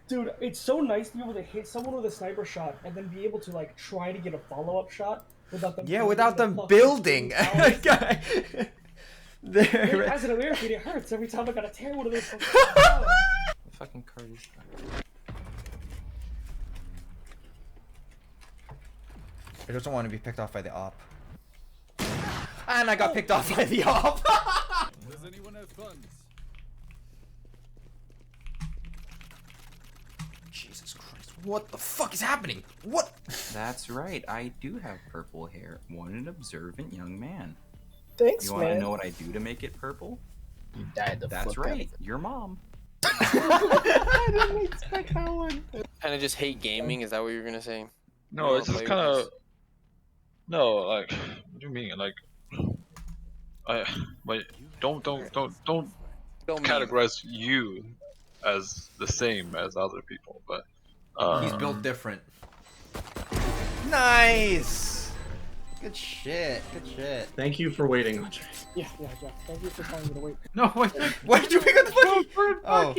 Dude, it's so nice to be able to hit someone with a sniper shot and then be able to like try to get a follow-up shot without them. Yeah, building without the them fucking building. twin towers. Wait, There. as an American, it hurts every time I gotta tear one of those fucking towers. What fucking card is that? I just don't want to be picked off by the op. And I got picked off by the op. Does anyone have funds? Jesus Christ, what the fuck is happening? What? That's right, I do have purple hair. One an observant young man. Thanks, You want to man. know what I do to make it purple? You died the That's fuck right, your mom. I didn't expect that one. Kind of just hate gaming. Is that what you're gonna say? No, You it's wanna just play kind with of. No, like, what do you mean? Like, but don't Don't mean- categorize you as the same as other people. But He's built different. Nice. Good shit. Good shit. Thank you for waiting, Andre. Yeah. Thank you for telling me to wait. No, wait. Why did you pick up the fucking? Oh.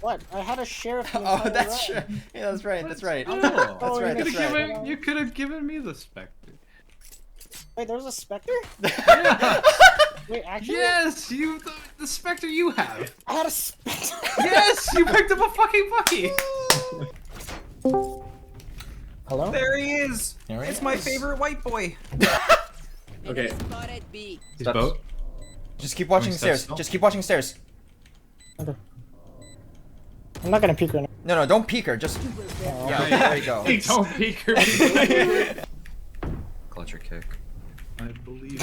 What? I had a share of the Oh, entire that's round. true. Yeah, that's right. That's right. Oh. That's Oh, right. you That's could've right. You could have given me the Spectre. Wait, there was a Spectre? Yeah. Wait, actually? Yes, the Spectre you have. I had a Spectre. Yes, you picked up a fucking Bucky. Hello? There he is! There he It's my is. favorite white boy! Okay. He's Steps. boat. Just keep watching Steps stairs. still? Just keep watching stairs. I'm not gonna peek right now. No, don't peek her. Just. Yeah, there you go. Hey, don't peek her. Clutcher kick. I believe.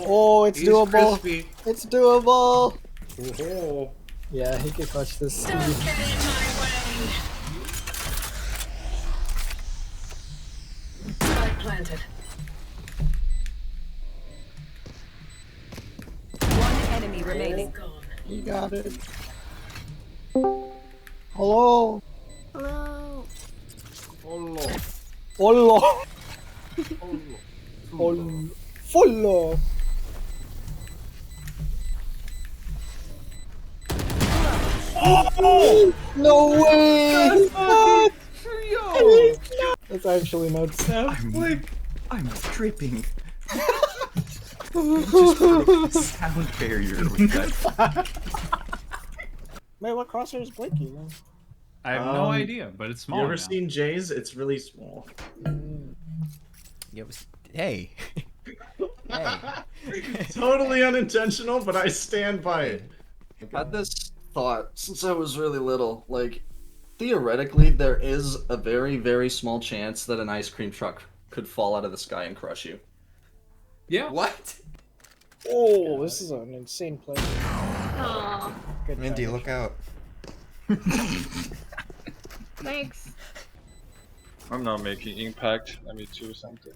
Oh, it's He's doable. crispy. It's doable. Oh. Yeah, he could clutch this. Spike planted. One enemy remaining. Gone. He got it. Hello. Hello. Hello. Hello. Hello. Follow. Oh! No way! That's actually nuts. I'm dripping. Just broke the sound barrier with that. Wait, what crosshair is Blakey then? I have no idea, but it's small. You ever now. seen Jay's? It's really small. Hey. Hey. Totally unintentional, but I stand by it. Had this thought since I was really little. Like, theoretically, there is a very, very small chance that an ice cream truck could fall out of the sky and crush you. Yeah. What? Oh, this is an insane play. Aw, Good Mindy, job. look out. thanks. I'm not making impact. Let me choose something.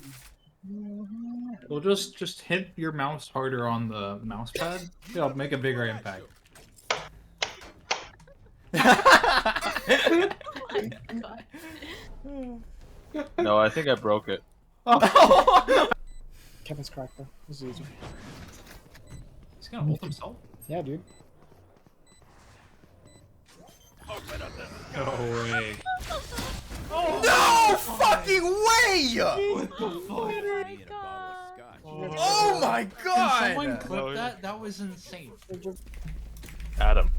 Well, just hit your mouse harder on the mouse pad. It'll make a bigger impact. No, I think I broke it. Kevin's cracked though. This is easy. He's gonna ult himself. Yeah, dude. No way. No fucking way! Oh my god. Oh my god! Someone clip that? That was insane. Adam,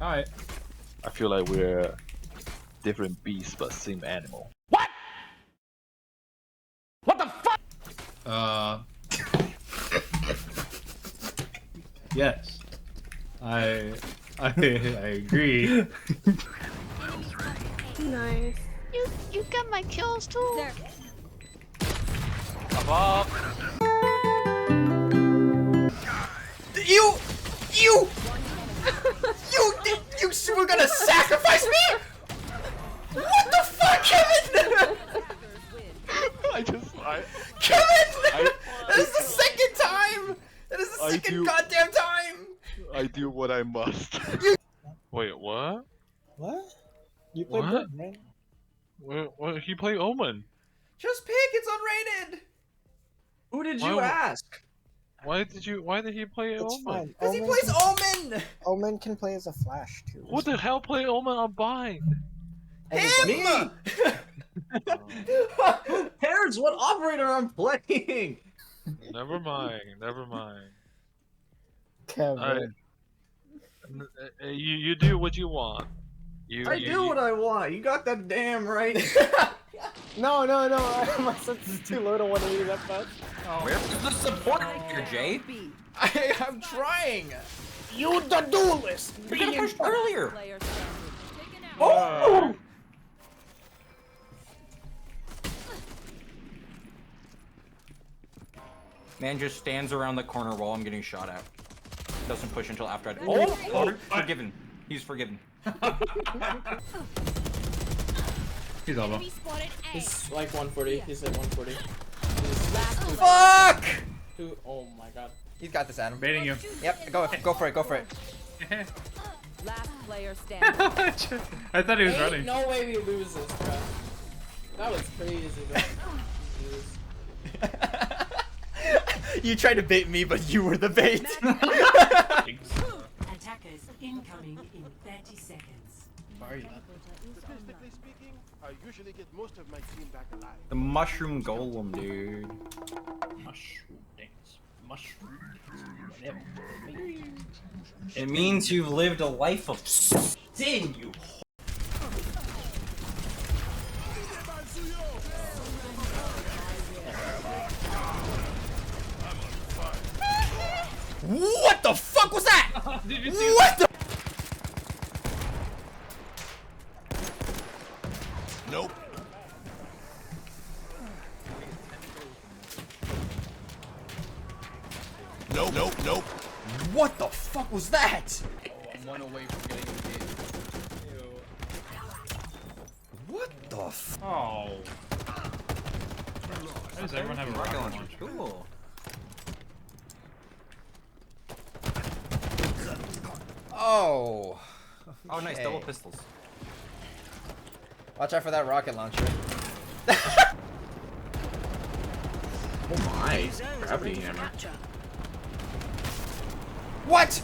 Alright. I feel like we're different beasts but same animal. Yes. I agree. Nice. You got my kills too. There. You were gonna sacrifice me? What the fuck, Kevin? Kevin! That is the second time! That is the I second do- goddamn time! I do what I must. Wait, what? What? You played What? good, right? What? He played Omen. Just pick, it's unrated! Who did Why you would- ask? Why did he play It's Omen? fine. Because he Omen plays can, Omen! Omen can play as a Flash too. Who the hell play Omen on Bind? Him! Who cares what operator I'm playing? Never mind. Never mind. Kevin. You do what you want. I do what I want. You got that damn right. No. My sense is too low to want to read that fast. Where's the support here, Jay? I'm trying! You the duelist! You could have pushed earlier. Oh! Man just stands around the corner while I'm getting shot at. Doesn't push until after I. Oh! Forgiven. He's forgiven. He's elbow. He's like 140. He's at 140. Fuck! Oh my god. He's got this, Adam. Baiting you. Yep, go for it. Last player standing. I thought he was running. Ain't no way we lose this, bro. That was crazy, bro. You tried to bait me, but you were the bait. Attackers incoming in 30 seconds. Statistically speaking, I usually get most of my team back alive. The mushroom golem, dude. Mushroom dance. Mushroom dance. It means you've lived a life of sin, you. What the fuck was that? What the? Nope. Nope. What the fuck was that? I'm one away from getting engaged. What the f? Oh. Why does everyone have a rocket launcher? Cool. Oh. Oh, nice. Okay. Double pistols. Watch out for that rocket launcher. Oh my. Gravity hammer. What?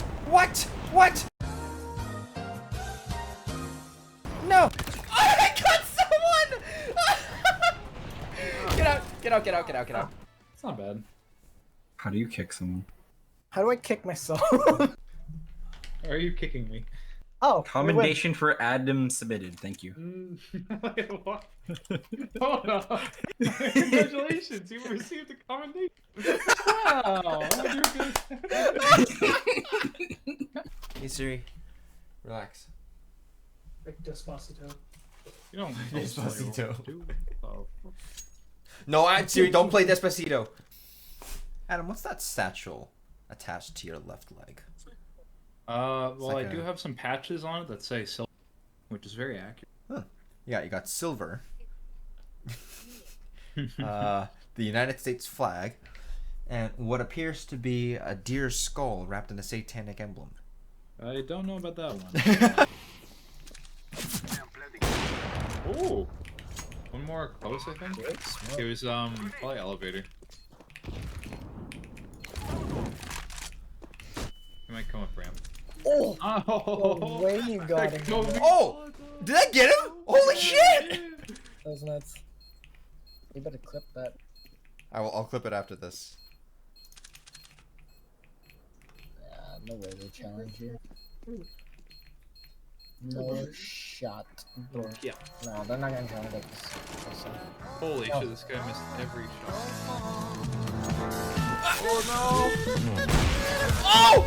No! Oh, I got someone! Get out. It's not bad. How do you kick someone? How do I kick myself? Why are you kicking me? Oh, Commendation for Adam submitted. Thank you. Wait, what? Hold on. Congratulations, you received a commendation. Wow. Hey Siri, relax. Like Despacito. You don't Despacito. Oh. No, Siri, don't play Despacito. Adam, what's that satchel attached to your left leg? Well, like I do have some patches on it that say silver, which is very accurate. Huh. Yeah, you got silver. The United States flag, and what appears to be a deer's skull wrapped in a satanic emblem. I don't know about that one. Ooh. One more close, I think. It was probably elevator. You might come up ramp. Oh! Oh! The way you got him. Oh! Did I get him? Holy shit! That was nuts. You better clip that. I'll clip it after this. No way they challenge you. No shot. Bro. Yeah. No, they're not gonna challenge us. Holy shit, this guy missed every shot. Oh!